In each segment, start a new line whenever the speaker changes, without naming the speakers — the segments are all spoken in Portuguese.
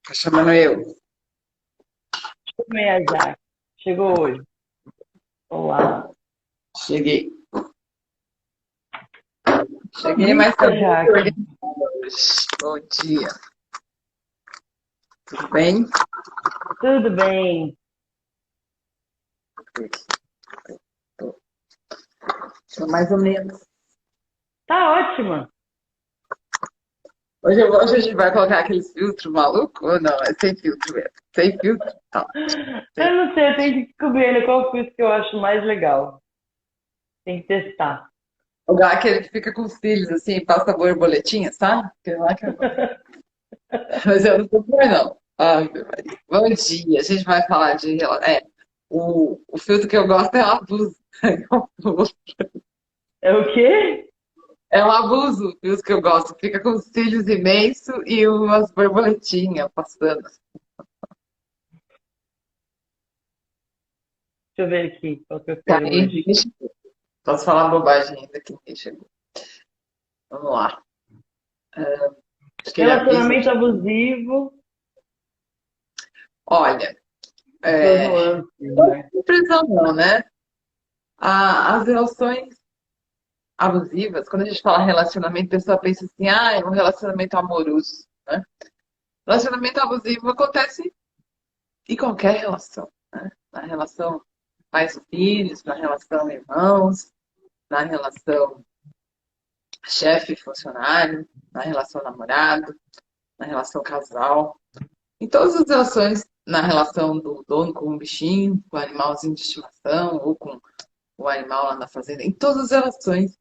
Tá chamando eu.
Meia Jaque. Chegou hoje. Olá.
Cheguei. Cheguei, mas tô
Diga,
muito
Jaque.
organizada hoje. Bom dia. Tudo bem?
Tudo bem?
Tô, tô mais ou menos.
Tá ótima.
Hoje a gente vai colocar aqueles filtros malucos ou não? É sem filtro mesmo. Sem filtro? Tá. Sem
Eu não sei, eu tenho que descobrir ainda qual filtro que eu acho mais legal. Tem que testar.
lugar aquele que fica com os cílios assim, passa borboletinha, sabe? Aquele lá que eu gosto. Mas eu não sou por não. Ai, meu marido. Bom dia. A gente vai falar de. O filtro que eu gosto é o abuso.
É o quê?
É um abuso, viu, que eu gosto. Fica com os cílios imensos e umas borboletinhas passando.
Deixa eu ver aqui qual que eu
Tá
quero
aí,
hoje.
vixe. Posso falar bobagem ainda que ninguém chegou. Vamos lá. Acho que ele avisa.
Relacionamento abusivo,
Olha,
suas
é,
nuances,
não
né?
tem impressão não, né? As relações abusivas, quando a gente fala relacionamento, a pessoa pensa assim, é um relacionamento amoroso, né? Relacionamento abusivo acontece em qualquer relação, né? Na relação pais-filhos, na relação irmãos, na relação chefe-funcionário, na relação namorado, na relação casal, em todas as relações, na relação do dono com o bichinho, com o animalzinho de estimação ou com o animal lá na fazenda, em todas as relações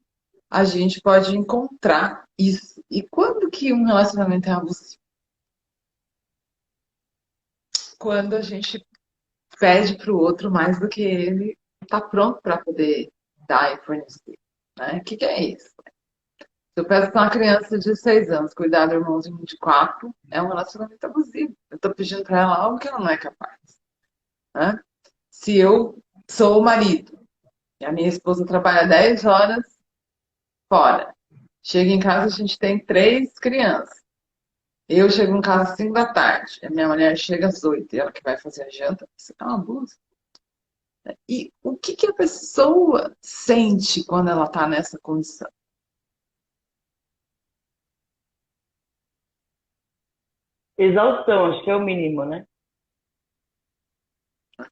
a gente pode encontrar isso. E quando que um relacionamento é abusivo? Quando a gente pede para o outro mais do que ele está pronto para poder dar e fornecer. Né? O que é isso? Se eu peço para uma criança de 6 anos cuidar do irmãozinho de 4, é um relacionamento abusivo. Eu estou pedindo para ela algo que ela não é capaz. Né? Se eu sou o marido e a minha esposa trabalha 10 horas fora, chega em casa, a gente tem 3 crianças. Eu chego em casa às 5 da tarde, a minha mulher chega às 8, e ela que vai fazer a janta. Isso é um abuso. E o que, que a pessoa sente quando ela está nessa condição?
Exaustão, acho que é o mínimo, né?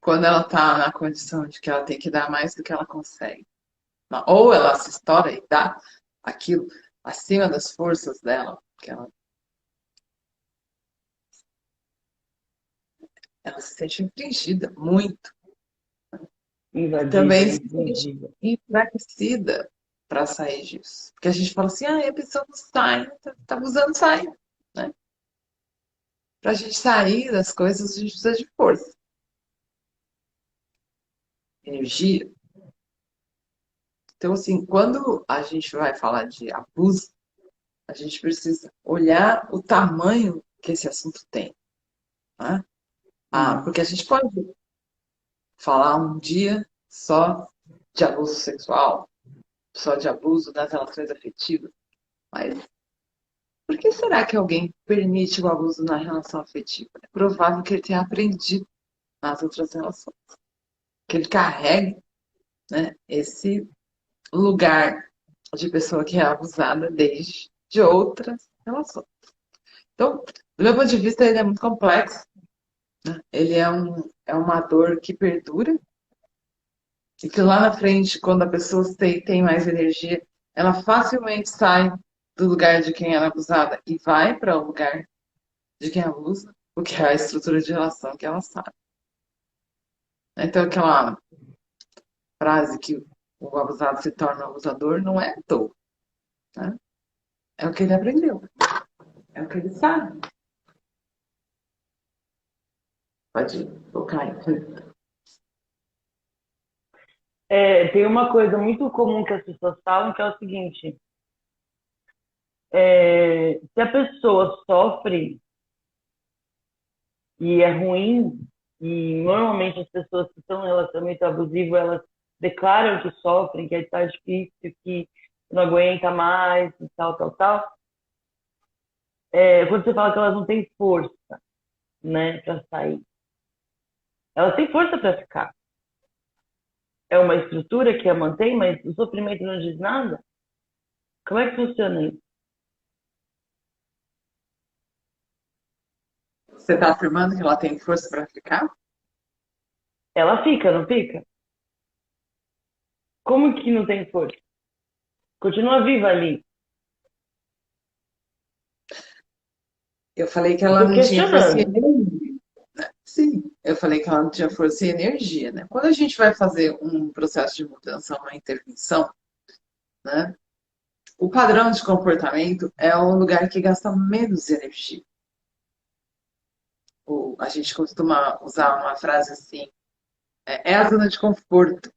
Quando ela está na condição de que ela tem que dar mais do que ela consegue. Ou ela se estoura e dá aquilo acima das forças dela, que ela se sente infligida muito. E
Invadida,
também se sente
infligida.
enfraquecida para sair disso. Porque a gente fala assim, a pessoa não sai, tá abusando, sai. Né? Para a gente sair das coisas, a gente precisa de força, energia. Então, assim, quando a gente vai falar de abuso, a gente precisa olhar o tamanho que esse assunto tem. Né?
Hum.
Porque a gente pode falar um dia só de abuso sexual, só de abuso das relações afetivas, mas por que será que alguém permite o abuso na relação afetiva? É provável que ele tenha aprendido nas outras relações, que ele carregue, né, esse lugar de pessoa que é abusada desde de outras relações. Então, do meu ponto de vista, ele é muito complexo. Ele é uma dor que perdura e que lá na frente, quando a pessoa tem mais energia, ela facilmente sai do lugar de quem era abusada e vai para o lugar de quem abusa, porque é a estrutura de relação que ela sabe. Então, aquela frase que o abusado se torna abusador não é à toa. Né? É o que ele aprendeu, é o que ele sabe. Pode colocar aí.
Tem uma coisa muito comum que as pessoas falam, que é o seguinte: se a pessoa sofre e é ruim, e normalmente as pessoas que estão em relacionamento abusivo, elas declaram que sofrem, que está difícil, que não aguenta mais, e tal, tal, tal. Quando você fala que elas não têm força. né, para sair. Ela tem força para ficar. É uma estrutura que a mantém, mas o sofrimento não diz nada. Como é que funciona isso?
Você está afirmando que ela tem força para ficar?
Ela fica, não fica? Como que não tem força? Continua viva ali.
Eu falei que
Eu
ela
tô
não tinha força e
questionando.
energia. Sim, eu falei que ela não tinha força e energia, né? Quando a gente vai fazer um processo de mudança, uma intervenção, né? O padrão de comportamento é um lugar que gasta menos energia. A gente costuma usar uma frase assim, é a zona de conforto,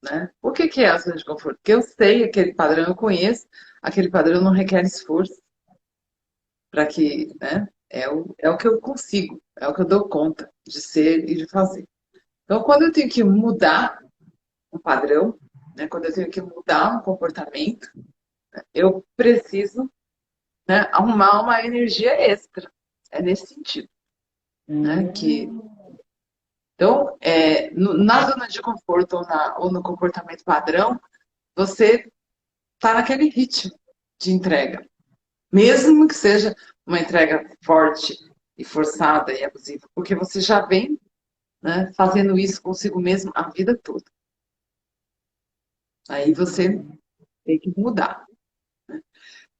né? O que que é a zona de conforto? Porque eu sei aquele padrão, eu conheço, aquele padrão não requer esforço para que, né? É o que eu consigo, é o que eu dou conta de ser e de fazer. Então, quando eu tenho que mudar um padrão, né? Quando eu tenho que mudar um comportamento, eu preciso, né, arrumar uma energia extra. É nesse sentido, né?
Hum,
Então, na zona de conforto ou no comportamento padrão, você está naquele ritmo de entrega. Mesmo que seja uma entrega forte e forçada e abusiva, porque você já vem, né, fazendo isso consigo mesmo a vida toda. Aí você tem que mudar.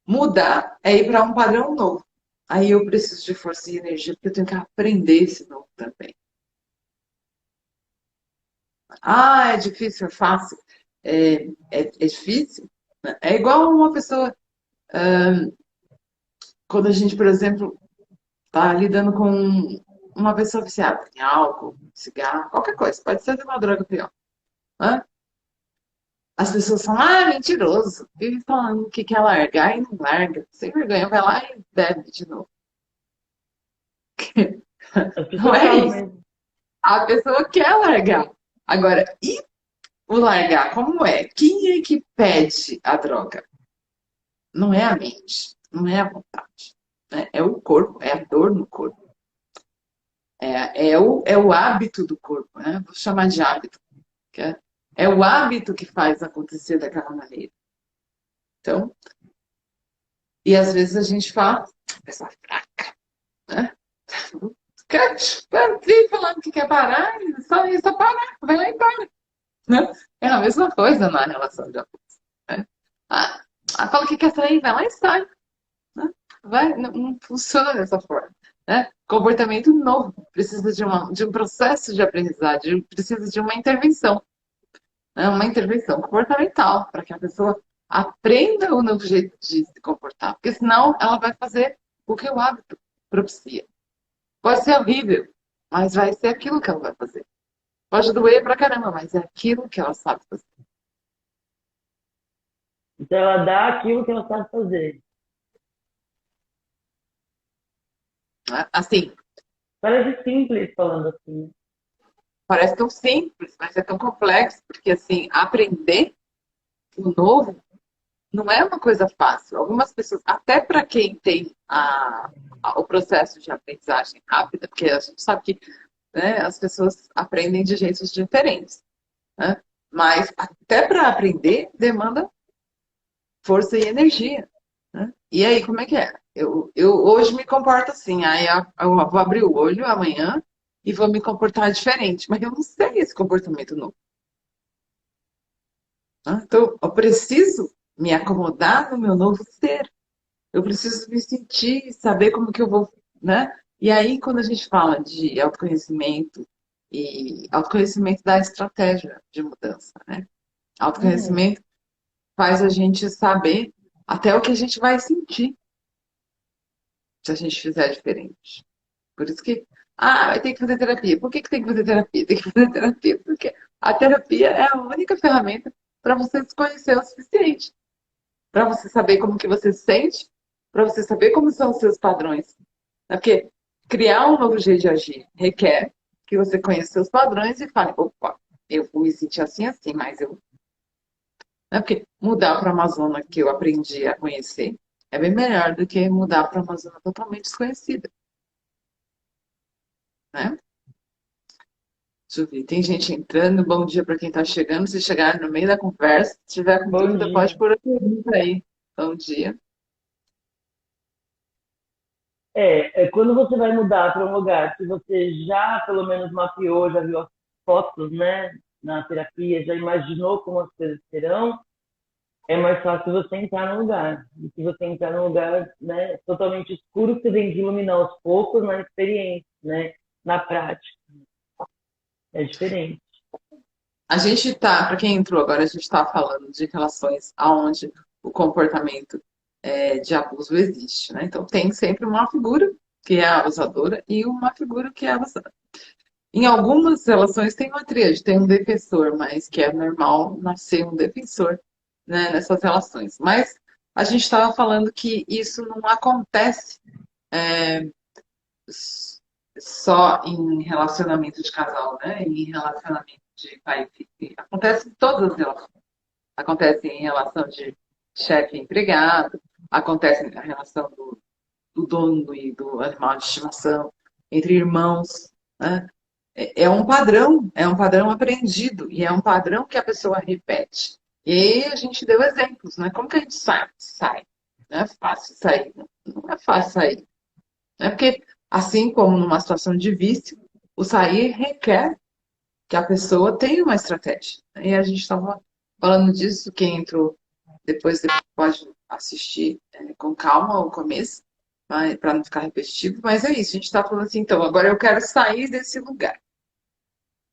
Mudar é ir para um padrão novo. Aí eu preciso de força e energia, porque eu tenho que aprender esse novo também. Ah, é difícil, é fácil. É difícil. Né? É igual uma pessoa, quando a gente, por exemplo, está lidando com uma pessoa viciada em álcool, cigarro, qualquer coisa, pode ser de uma droga pior. Né? As pessoas falam, ah, mentiroso, vive falando que quer largar e não larga. Sem vergonha, vai lá e bebe de novo.
as
Não
pessoas
é
falam
isso.
mesmo.
A pessoa quer largar. Agora, e o largar, como é? Quem é que pede a droga? Não é a mente, não é a vontade. Né? É o corpo, é a dor no corpo. É o hábito do corpo, né? Vou chamar de hábito. Que é o hábito que faz acontecer daquela maneira. Então, e às vezes a gente fala, essa fraca, né? Quer vir falando que quer parar, só parar, vai lá e para. Né? É a mesma coisa na relação de abuso. Né? Ah, fala que quer sair, vai lá e sai. Né? Não funciona dessa forma. Né? Comportamento novo, precisa de um processo de aprendizagem, precisa de uma intervenção. Né? Uma intervenção comportamental, para que a pessoa aprenda o novo jeito de se comportar. Porque senão ela vai fazer o que o hábito propicia. Pode ser horrível, mas vai ser aquilo que ela vai fazer. Pode doer pra caramba, mas é aquilo que ela sabe fazer.
Então ela dá aquilo que ela sabe fazer.
Né? Assim,
Parece simples falando assim, né?
parece tão simples, mas é tão complexo, porque assim, aprender o novo não é uma coisa fácil. Algumas pessoas, até para quem tem o processo de aprendizagem rápida, porque a gente sabe que, né, as pessoas aprendem de jeitos diferentes, né? Mas até para aprender demanda força e energia. Né? E aí, como é que é? Eu hoje me comporto assim, aí eu vou abrir o olho amanhã e vou me comportar diferente, mas eu não sei esse comportamento novo. Né? Então, eu preciso me acomodar no meu novo ser. Eu preciso me sentir, saber como que eu vou, né? E aí, quando a gente fala de autoconhecimento e autoconhecimento da estratégia de mudança, né?
Hum,
Autoconhecimento faz a gente saber até o que a gente vai sentir se a gente fizer diferente. Por isso que, vai ter que fazer terapia. Por que tem que fazer terapia? Tem que fazer terapia porque a terapia é a única ferramenta para você se conhecer o suficiente. Para você saber como que você se sente, para você saber como são os seus padrões. Porque criar um novo jeito de agir requer que você conheça seus padrões e fale, opa, eu vou me sentir assim, assim, mas eu. Não é porque mudar para uma zona que eu aprendi a conhecer é bem melhor do que mudar para uma zona totalmente desconhecida. né? Deixa eu ver, tem gente entrando. Bom dia para quem está chegando. Se chegar no meio da conversa, se tiver com
Bom
dúvida, pode
dia.
pôr a pergunta aí. Bom dia.
Quando você vai mudar para um lugar que você já pelo menos mapeou, já viu as fotos, né, na terapia, já imaginou como as coisas serão, é mais fácil você entrar no lugar. Do que você entrar num lugar, né, totalmente escuro que você tem que iluminar aos poucos na experiência, né, na prática. É diferente.
A gente está, para quem entrou agora, a gente está falando de relações onde o comportamento de abuso existe, né? Então tem sempre uma figura que é a abusadora e uma figura que é a abusada. Em algumas relações tem uma tríade, tem um defensor, mas que é normal nascer um defensor, né, nessas relações. Mas a gente estava falando que isso não acontece só em relacionamento de casal, né? Em relacionamento de pai e filho. Acontece em todas as relações. Acontece em relação de chefe e empregado, acontece na relação do dono e do animal de estimação, entre irmãos, né? É um padrão aprendido e é um padrão que a pessoa repete. E aí a gente deu exemplos, né? Como que a gente sai? Sai. Não é fácil sair. Não é fácil sair. Né? Porque, assim como numa situação de vício, o sair requer que a pessoa tenha uma estratégia. E a gente estava falando disso, quem entrou depois você pode assistir com calma o começo, para não ficar repetitivo, mas é isso, a gente está falando assim, então, agora eu quero sair desse lugar.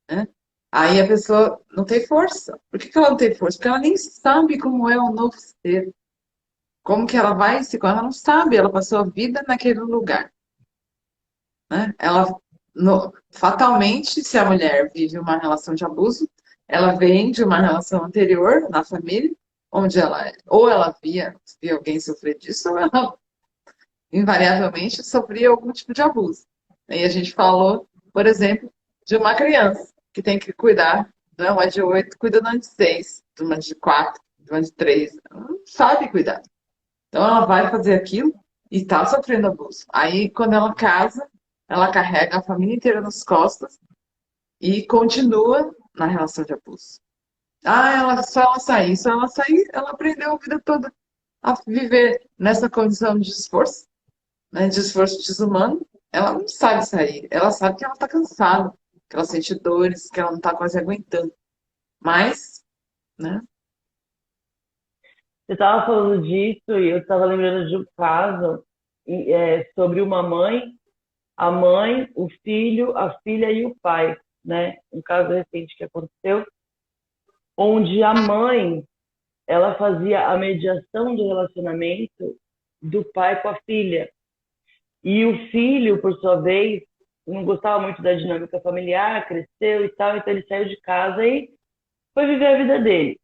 Né? Aí a pessoa não tem força. Por que ela não tem força? Porque ela nem sabe como é o novo ser. Como que ela vai se... Ela não sabe, ela passou a vida naquele lugar. Né? Fatalmente, se a mulher vive uma relação de abuso, ela vem de uma relação anterior na família, onde ela ou ela via alguém sofrer disso, ou ela invariavelmente sofria algum tipo de abuso. E a gente falou, por exemplo, de uma criança que tem que cuidar, né? Uma de 8 cuida de uma de 6, de uma de 4, de uma de 3. Ela não sabe cuidar. Então ela vai fazer aquilo e está sofrendo abuso. Aí quando ela casa, ela carrega a família inteira nas costas e continua na relação de abuso. Ah, só ela sair, ela aprendeu a vida toda a viver nessa condição de esforço, né, de esforço desumano. Ela não sabe sair, ela sabe que ela está cansada, que ela sente dores, que ela não está quase aguentando. Mas, né?
Você estava falando disso e eu estava lembrando de um caso sobre uma mãe, a mãe, o filho, a filha e o pai, né? Um caso recente que aconteceu, onde a mãe, ela fazia a mediação do relacionamento do pai com a filha. E o filho, por sua vez, não gostava muito da dinâmica familiar, cresceu e tal, então ele saiu de casa e foi viver a vida dele.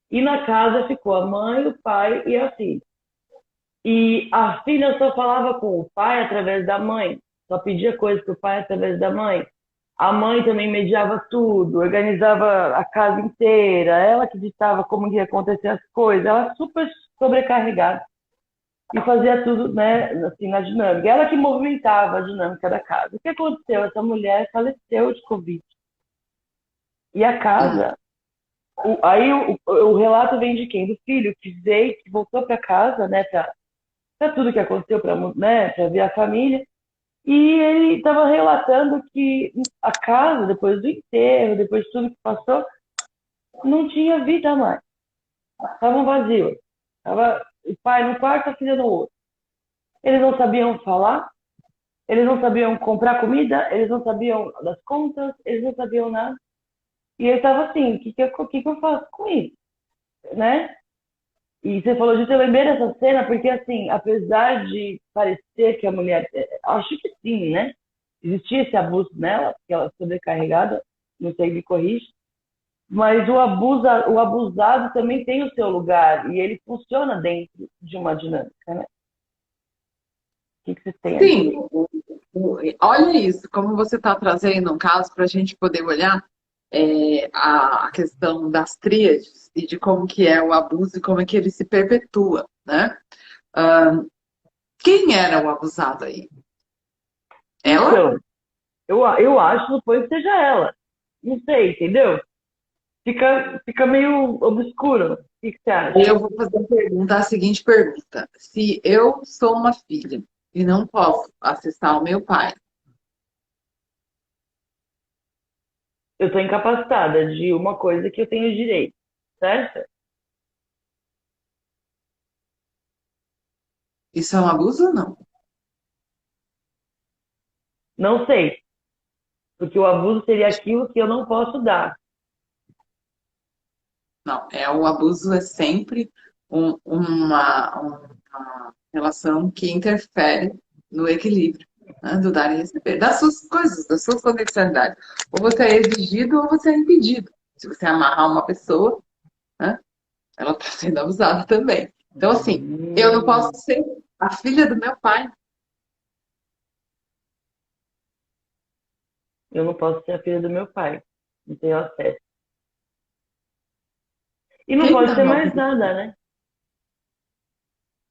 E na casa ficou a mãe, o pai e a filha. E a filha só falava com o pai através da mãe, só pedia coisas para o pai através da mãe. A mãe também mediava tudo, organizava a casa inteira, ela que ditava como ia acontecer as coisas, ela super sobrecarregada e fazia tudo, né, assim, na dinâmica. Ela que movimentava a dinâmica da casa. O que aconteceu? Essa mulher faleceu de Covid. E a
Hum,
casa, aí o relato vem de quem? Do filho que veio, que voltou para casa, né, para tudo que aconteceu, para, né, para ver a família. E ele estava relatando que a casa, depois do enterro, depois de tudo que passou, não tinha vida mais. Estavam vazios. Tava o pai no quarto, a filha no outro. Eles não sabiam falar, eles não sabiam comprar comida, eles não sabiam das contas, eles não sabiam nada. E ele estava assim, o que eu faço com isso? Né? E você falou disso, eu lembrei dessa cena, porque assim, apesar de parecer que a mulher, acho que sim, né? Existia esse abuso nela, porque ela é sobrecarregada, não sei, me corrige, mas o abusado também tem o seu lugar, e ele funciona dentro de uma dinâmica, né? O que você tem a
sim,
dizer?
olha isso, como você está trazendo um caso para a gente poder olhar a questão das tríades e de como que é o abuso e como é que ele se perpetua, né? Ah, quem era o abusado aí? Ela?
Então, Eu acho que supõe que seja ela. Não sei, entendeu? Fica meio obscuro. O que que você
Aí
acha?
eu vou fazer a seguinte pergunta. Se eu sou uma filha e não posso acessar o meu pai,
Eu estou incapacitada de uma coisa que eu tenho direito, certo?
isso é um abuso ou não?
Não sei, porque o abuso seria aquilo que eu não posso dar.
Não, o abuso é sempre uma relação que interfere no equilíbrio, né, do dar e receber, das suas coisas, das suas potencialidades. Ou você é exigido ou você é impedido. Se você amarrar uma pessoa, né, ela está sendo abusada também. Então, assim, eu não posso
Hum,
ser a filha do meu pai.
eu não posso ser a filha do meu pai. Não tenho acesso. E não
Quem
pode ser
estava
mais
abusando?
nada, né?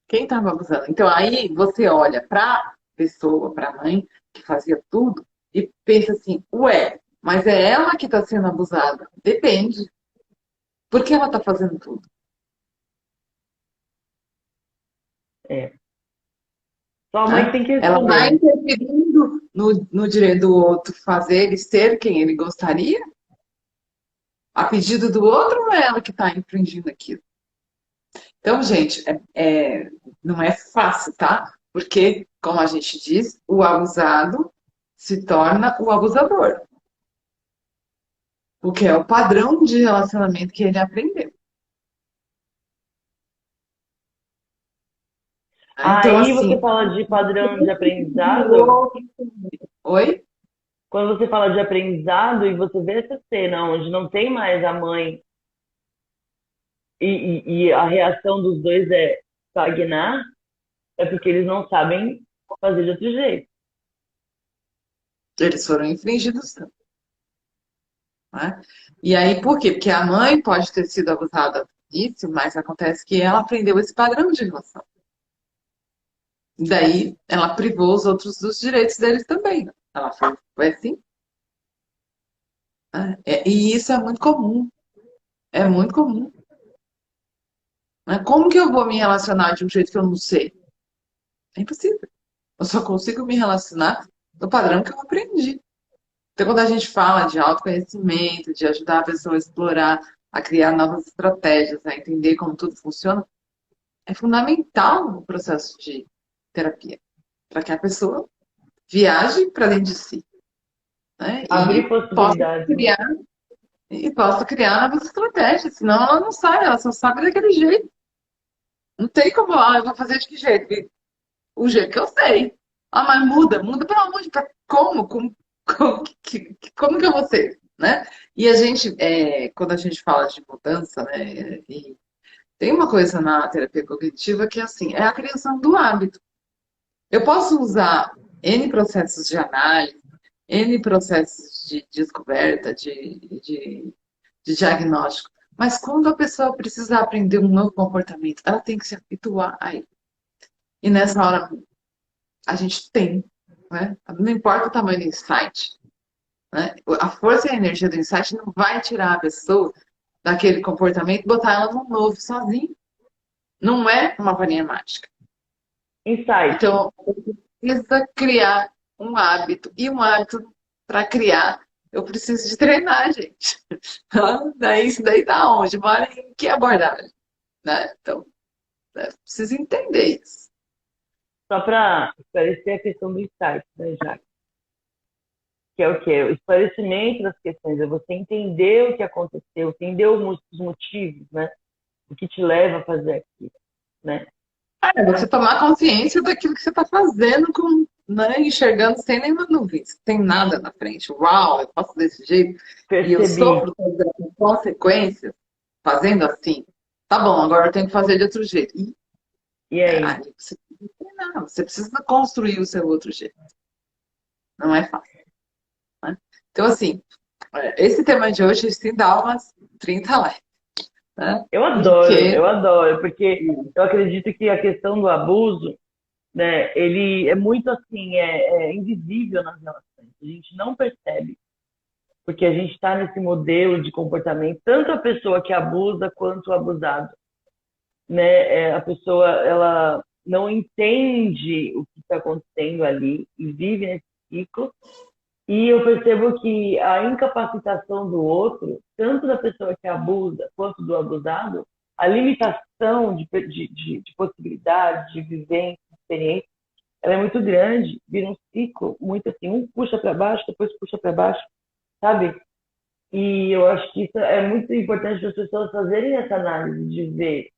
Quem estava abusando? Então, aí você olha para a pessoa, para a mãe, que fazia tudo, e pensa assim: ué, mas é ela que está sendo abusada? Depende. Por que ela está fazendo tudo?
É. Sua mãe
Né?
tem que
Ela
responder,
está
né?
interferindo no direito do outro fazer e ser quem ele gostaria, a pedido do outro, ou é ela que está infringindo aquilo? Então, gente, não é fácil, tá? Porque, como a gente diz, o abusado se torna o abusador. O que é o padrão de relacionamento que ele aprendeu. Né? Então,
Aí você
assim,
fala de padrão de aprendizado.
oi?
Quando você fala de aprendizado e você vê essa cena onde não tem mais a mãe e a reação dos dois é estagnar, é porque eles não sabem fazer de outro jeito.
Eles foram infringidos também. Né? E aí, por quê? Porque a mãe pode ter sido abusada no início, mas acontece que ela aprendeu esse padrão de relação. Daí, ela privou os outros dos direitos deles também. Né? Ela foi assim. Né? E isso é muito comum. É muito comum. Né? Como que eu vou me relacionar de um jeito que eu não sei? É impossível. Eu só consigo me relacionar no padrão que eu aprendi. Então, quando a gente fala de autoconhecimento, de ajudar a pessoa a explorar, a criar novas estratégias, a entender como tudo funciona, é fundamental no processo de terapia, para que a pessoa viaje para dentro de si, né?
Abrir possibilidades, né?
Possa criar novas estratégias, senão ela não sai, ela só sabe daquele jeito. Não tem como, eu vou fazer de que jeito? O jeito que eu sei. Mas muda para onde? Para como? Como que eu vou ser? Né? E a gente, quando a gente fala de mudança, né, e tem uma coisa na terapia cognitiva que é assim, é a criação do hábito. Eu posso usar N processos de análise, N processos de descoberta, de diagnóstico, mas quando a pessoa precisa aprender um novo comportamento, ela tem que se habituar a ele. E nessa hora a gente tem, né? Não importa o tamanho do insight, né? A força e a energia do insight não vai tirar a pessoa daquele comportamento e botar ela num novo sozinho. Não é uma varinha mágica.
Insight.
Então, precisa criar um hábito. E um hábito para criar, eu preciso de treinar, gente. Daí, isso daí da onde? Mora em que abordagem? Né? Então, preciso entender isso.
Só para esclarecer a questão do insight, né, Jaque? Que é o quê? O esclarecimento das questões, é você entender o que aconteceu, entender os motivos, né? O que te leva a fazer aquilo, né?
É você tomar consciência daquilo que você está fazendo, né, enxergando sem nenhuma dúvida. Não tem nada na frente. Uau, eu faço desse jeito e eu
Percebi.
sofro todas as consequências fazendo assim. Tá bom, agora eu tenho que fazer de outro jeito.
E aí?
Aí você precisa treinar, você precisa construir o seu outro jeito. Não é fácil, né? Então, assim, esse tema de hoje se dá umas 30 lives, né? Porque
Eu adoro, porque eu acredito que a questão do abuso, né, ele é muito assim, é invisível nas relações. A gente não percebe, porque a gente está nesse modelo de comportamento, tanto a pessoa que abusa quanto o abusado, né? A pessoa, ela não entende o que está acontecendo ali e vive nesse ciclo. E eu percebo que a incapacitação do outro, tanto da pessoa que abusa quanto do abusado, a limitação de possibilidades, de vivência, de experiência, ela é muito grande, vira um ciclo muito assim, um puxa para baixo, depois puxa para baixo, sabe? E eu acho que isso é muito importante para as pessoas fazerem essa análise de ver.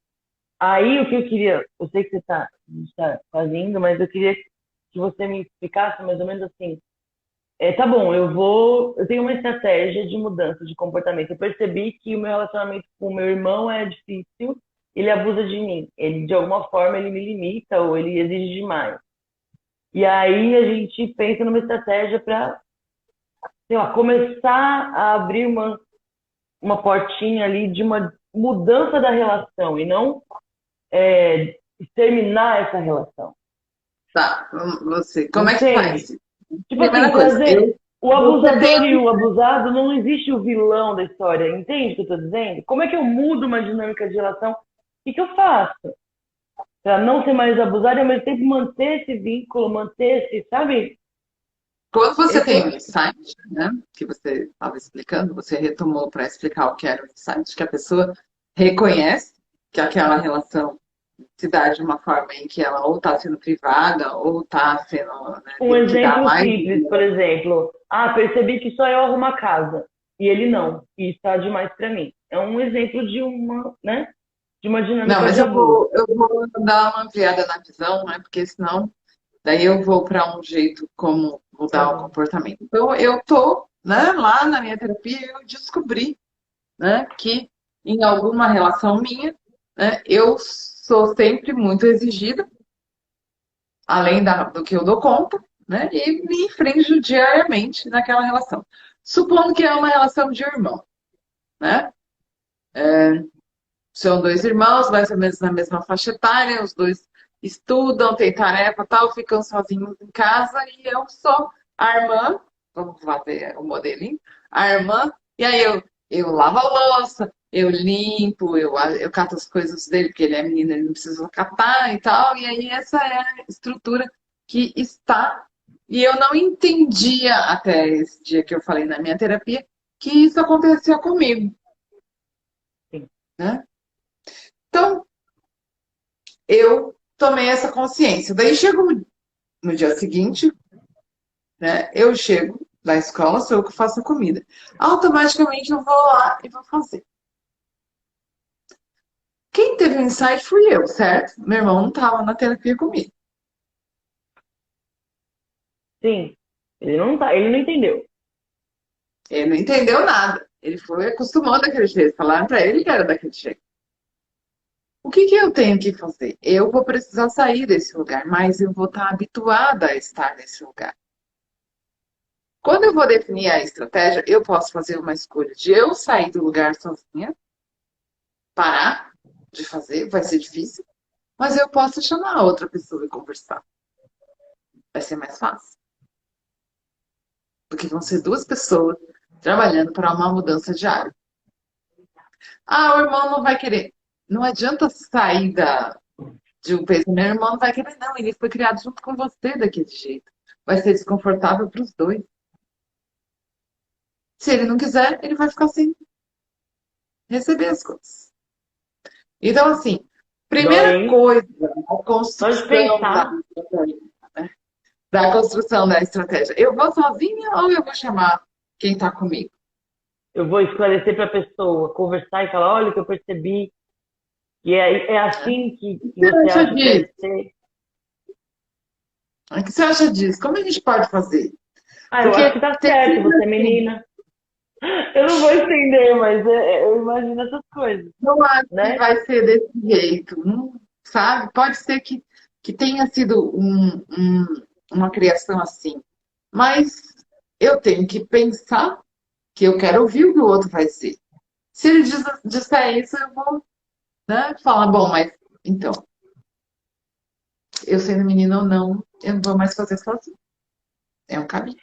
Aí o que eu queria, eu sei que você está fazendo, mas eu queria que você me explicasse mais ou menos assim, tá bom, eu tenho uma estratégia de mudança de comportamento. Eu percebi que o meu relacionamento com o meu irmão é difícil, ele abusa de mim. Ele, de alguma forma, ele me limita ou ele exige demais. E aí a gente pensa numa estratégia para, sei lá, começar a abrir uma portinha ali de uma mudança da relação e não terminar essa relação.
Tá, você, como é que
Entende?
faz?
Tipo assim,
Primeira coisa,
trazer o
você
abusador e
tem.
o abusado, não existe o vilão da história. Entende o que eu tô dizendo? Como é que eu mudo uma dinâmica de relação? O que que eu faço? Para não ser mais abusado e ao mesmo tempo manter esse vínculo, manter esse, sabe?
Quando você
Esse
tem um
é...
insight, né, que você estava explicando, você retomou para explicar o que era o insight, que a pessoa reconhece que aquela relação se dá de uma forma em que ela ou está sendo privada ou está sendo, né,
Um
tem que dar
exemplo
mais.
simples, por exemplo. Ah, percebi que só eu arrumo a casa. E ele não. E está demais para mim. É um exemplo de uma, né? De uma
Não,
dinâmica
mas
de abuso.
eu vou dar uma ampliada na visão, né, porque senão daí eu vou para um jeito como
Tá
mudar o
bom.
comportamento. Então eu tô, né, lá na minha terapia eu descobri, né, que em alguma relação minha, né, eu sou sempre muito exigida, além do que eu dou conta, né, e me infringo diariamente naquela relação. Supondo que é uma relação de irmão, né? São dois irmãos, mais ou menos na mesma faixa etária, os dois estudam, têm tarefa, tal, ficam sozinhos em casa e eu sou a irmã, vamos fazer o modelinho, a irmã, e aí eu lavo a louça, eu limpo, eu cato as coisas dele, porque ele é menino, ele não precisa catar e tal, e aí essa é a estrutura que está, e eu não entendia até esse dia que eu falei na minha terapia, que isso acontecia comigo,
Sim.
né? Então, eu tomei essa consciência. Daí chego no dia seguinte, né? Eu chego da escola, sou eu que faço a comida. Automaticamente eu vou lá e vou fazer. Quem teve o insight fui eu, certo? Meu irmão não estava na terapia comigo.
Sim. Ele não entendeu.
Ele não entendeu nada. Ele foi acostumando daquele jeito. Falaram para ele que era daquele jeito. O que que eu tenho que fazer? Eu vou precisar sair desse lugar, mas eu vou estar habituada a estar nesse lugar. Quando eu vou definir a estratégia, eu posso fazer uma escolha de eu sair do lugar sozinha, parar de fazer, vai ser difícil, mas eu posso chamar a outra pessoa e conversar. Vai ser mais fácil. Porque vão ser duas pessoas trabalhando para uma mudança diária. Ah, o irmão não vai querer. Não adianta sair de um peso. Meu irmão não vai querer, não. Ele foi criado junto com você daquele jeito. Vai ser desconfortável para os dois. Se ele não quiser, ele vai ficar sem receber as coisas. Então, assim,
Dói,
primeira
hein?
coisa, a
Só de
construção
pensar.
da construção da estratégia. Eu vou sozinha ou eu vou chamar quem está comigo?
Eu vou esclarecer para a pessoa, conversar e falar, olha o que eu percebi. E é assim
O
que
que você
você
acha
acha que deve
disso?
ser.
O que você acha disso? Como a gente pode fazer?
Ah, eu acho que
Porque
tá
tem
certo,
sempre
você é
assim,
menina. Eu não vou entender, mas eu imagino essas coisas,
não acho que
né?
vai ser desse jeito, não, sabe? Pode ser que tenha sido uma criação assim, mas eu tenho que pensar que eu quero ouvir o que o outro vai dizer. Se ele disser isso, eu vou, né, falar, bom, mas então, eu sendo menina ou não, eu não vou mais fazer sozinho. É um caminho.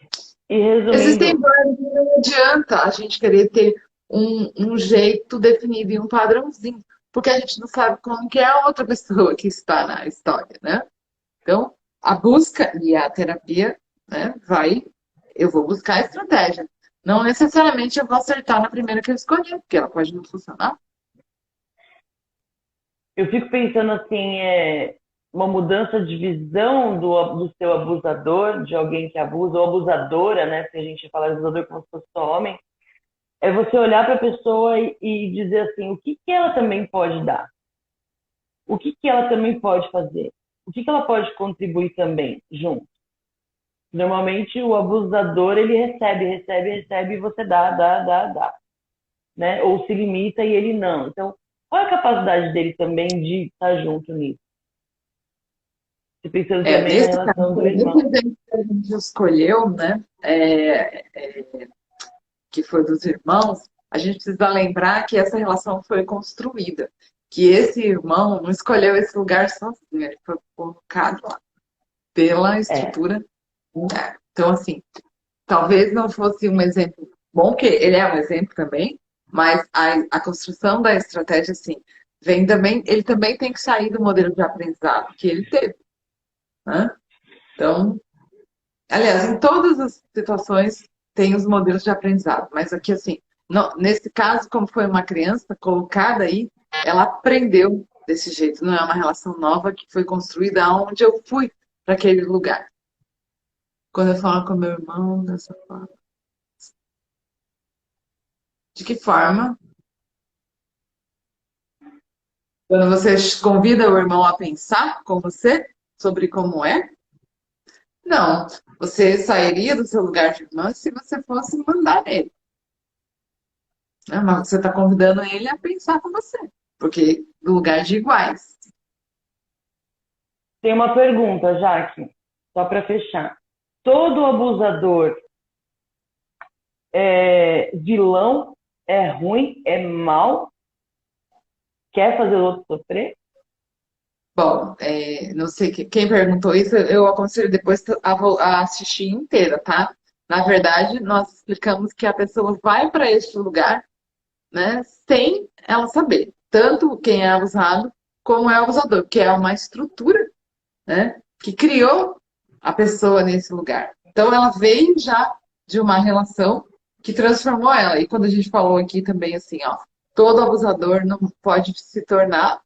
E resumindo,
Existem vários, não adianta a gente querer ter um jeito definido e um padrãozinho, porque a gente não sabe como que é a outra pessoa que está na história, né? Então, a busca e a terapia, né, eu vou buscar a estratégia. Não necessariamente eu vou acertar na primeira que eu escolher, porque ela pode não funcionar.
eu fico pensando assim, uma mudança de visão do seu abusador, de alguém que abusa, ou abusadora, né? Se a gente falar abusador como se fosse só homem, é você olhar para a pessoa e dizer assim, o que que ela também pode dar? O que que ela também pode fazer? O que que ela pode contribuir também junto? Normalmente o abusador, ele recebe, recebe, recebe e você dá, né? Ou se limita e ele não. Então, qual é a capacidade dele também de estar junto nisso? E pensando também na
Nesse caso,
relação do
nesse
irmão.
exemplo que a gente escolheu, né, que foi dos irmãos, a gente precisa lembrar que essa relação foi construída, que esse irmão não escolheu esse lugar sozinho, ele foi colocado lá pela
É,
estrutura. Então, assim, talvez não fosse um exemplo bom, que ele é um exemplo também, mas a construção da estratégia, assim, vem também, ele também tem que sair do modelo de aprendizado que ele teve, né? Então, aliás, em todas as situações tem os modelos de aprendizado, mas aqui, assim, nesse caso, como foi uma criança colocada aí, ela aprendeu desse jeito, não é uma relação nova que foi construída onde eu fui para aquele lugar. Quando eu falo com meu irmão dessa forma. De que forma? Quando você convida o irmão a pensar com você sobre como é? Não. Você sairia do seu lugar de irmã se você fosse mandar nele, né? Mas você está convidando ele a pensar com você, porque do lugar de iguais.
tem uma pergunta, Jaque, só para fechar. Todo abusador é vilão, é ruim, é mal, quer fazer o outro sofrer?
Bom, não sei quem perguntou isso, eu aconselho depois a assistir inteira, tá? Na verdade, nós explicamos que a pessoa vai para este lugar, né, sem ela saber, tanto quem é abusado como é o abusador, porque é uma estrutura, né, que criou a pessoa nesse lugar. Então, ela veio já de uma relação que transformou ela. E quando a gente falou aqui também assim, ó, todo abusador não pode se tornar,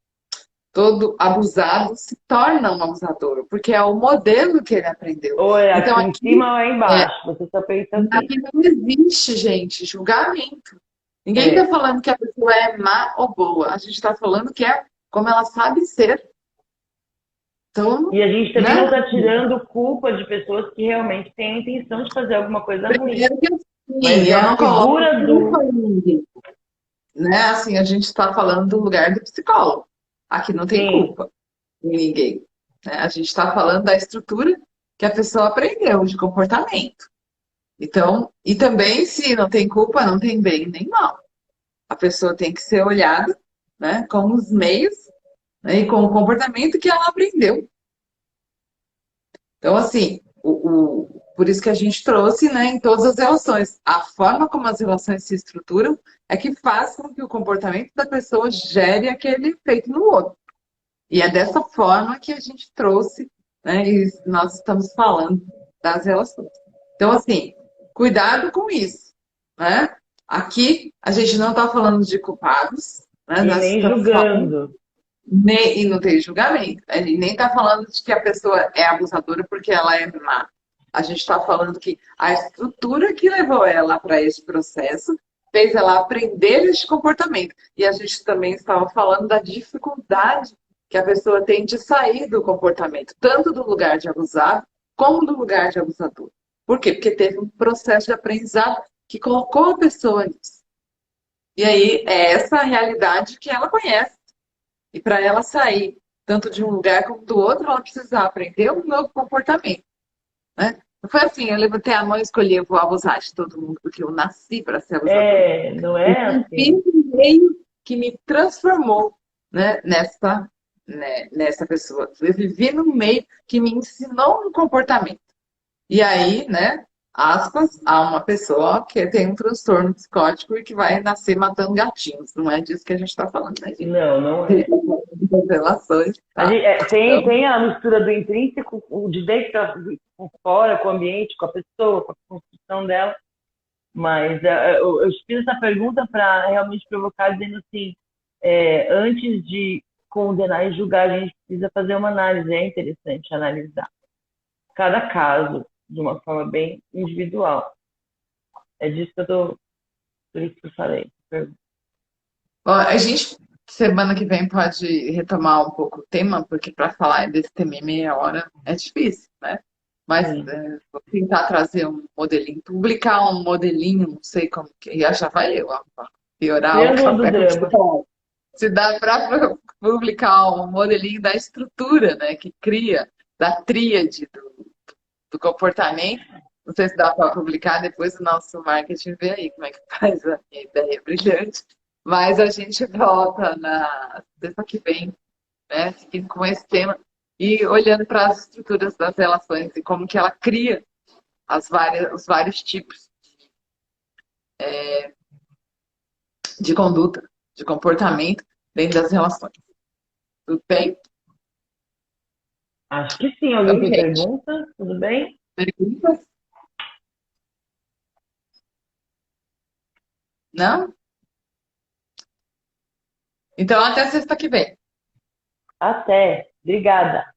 todo abusado se torna um abusador, porque é o modelo que ele aprendeu.
Ou é
Então,
aqui em
aqui,
cima ou é
é,
embaixo? Você só pensa assim.
aqui não existe, gente, julgamento. Ninguém está
É.
falando que a pessoa é má ou boa. A gente está falando que é como ela sabe ser. Então,
E a gente também não
né?
está tirando culpa de pessoas que realmente têm a intenção de fazer alguma coisa ruim.
Primeiro que
Mas
assim,
é
eu
a
não coloco
figura
culpa
do.
em ninguém, né? Assim, a gente está falando do lugar do psicólogo. Aqui não tem
Sim.
culpa em ninguém, né? A gente está falando da estrutura que a pessoa aprendeu de comportamento. Então, e também se não tem culpa, não tem bem nem mal. A pessoa tem que ser olhada, né, com os meios, né, e com o comportamento que ela aprendeu. Então, assim, por isso que a gente trouxe, né, em todas as relações. A forma como as relações se estruturam é que faz com que o comportamento da pessoa gere aquele efeito no outro. E é dessa forma que a gente trouxe, né, e nós estamos falando das relações. Então, assim, cuidado com isso, né? Aqui a gente não está falando de culpados, né?
E
Nós
nem
estamos falando
julgando.
e não tem julgamento. A gente nem está falando de que a pessoa é abusadora porque ela é má. A gente está falando que a estrutura que levou ela para esse processo fez ela aprender esse comportamento. E a gente também estava falando da dificuldade que a pessoa tem de sair do comportamento, tanto do lugar de abusado como do lugar de abusador. Por quê? Porque teve um processo de aprendizado que colocou a pessoa nisso. E aí é essa realidade que ela conhece. E para ela sair tanto de um lugar como do outro, ela precisa aprender um novo comportamento, né? Não foi assim, eu levantei a mão e escolhi, eu vou abusar de todo mundo, porque eu nasci para ser abusadora.
É, não
Eu
é
vivi
assim.
um meio que me transformou, né, nessa pessoa. Eu vivi num meio que me ensinou um comportamento. E aí, né? aspas, a uma pessoa que tem um transtorno psicótico e que vai nascer matando gatinhos. Não é disso que a gente está falando, né, gente?
Não, não é.
Das relações,
A
tá?
gente,
Então,
tem a mistura do intrínseco, o de dentro com fora, com o ambiente, com a pessoa, com a construção dela. Mas eu fiz essa pergunta para realmente provocar, dizendo assim, antes de condenar e julgar, a gente precisa fazer uma análise. É interessante analisar cada caso de uma forma bem individual. É disso que eu tô, por isso que eu falei.
bom, a gente, semana que vem, pode retomar um pouco o tema, porque para falar desse tema em meia hora é difícil, né? Mas
Sim.
vou tentar trazer um modelinho, publicar um modelinho, não sei como que. E já vai eu, ó, pra piorar o
Triângulo do
café com
drama.
chocolate. Se dá para publicar um modelinho da estrutura, né, que cria, da tríade do comportamento. Não sei se dá para publicar, depois o nosso marketing vê aí como é que faz a minha ideia brilhante. Mas a gente volta na sexta que vem, né, seguindo com esse tema e olhando para as estruturas das relações e como que ela cria os vários tipos de conduta, de comportamento dentro das relações. Tudo bem?
Acho que sim. Alguém
Então,
tem
gente,
pergunta? Tudo bem?
perguntas? Não? Então, até sexta que vem.
Até. Obrigada.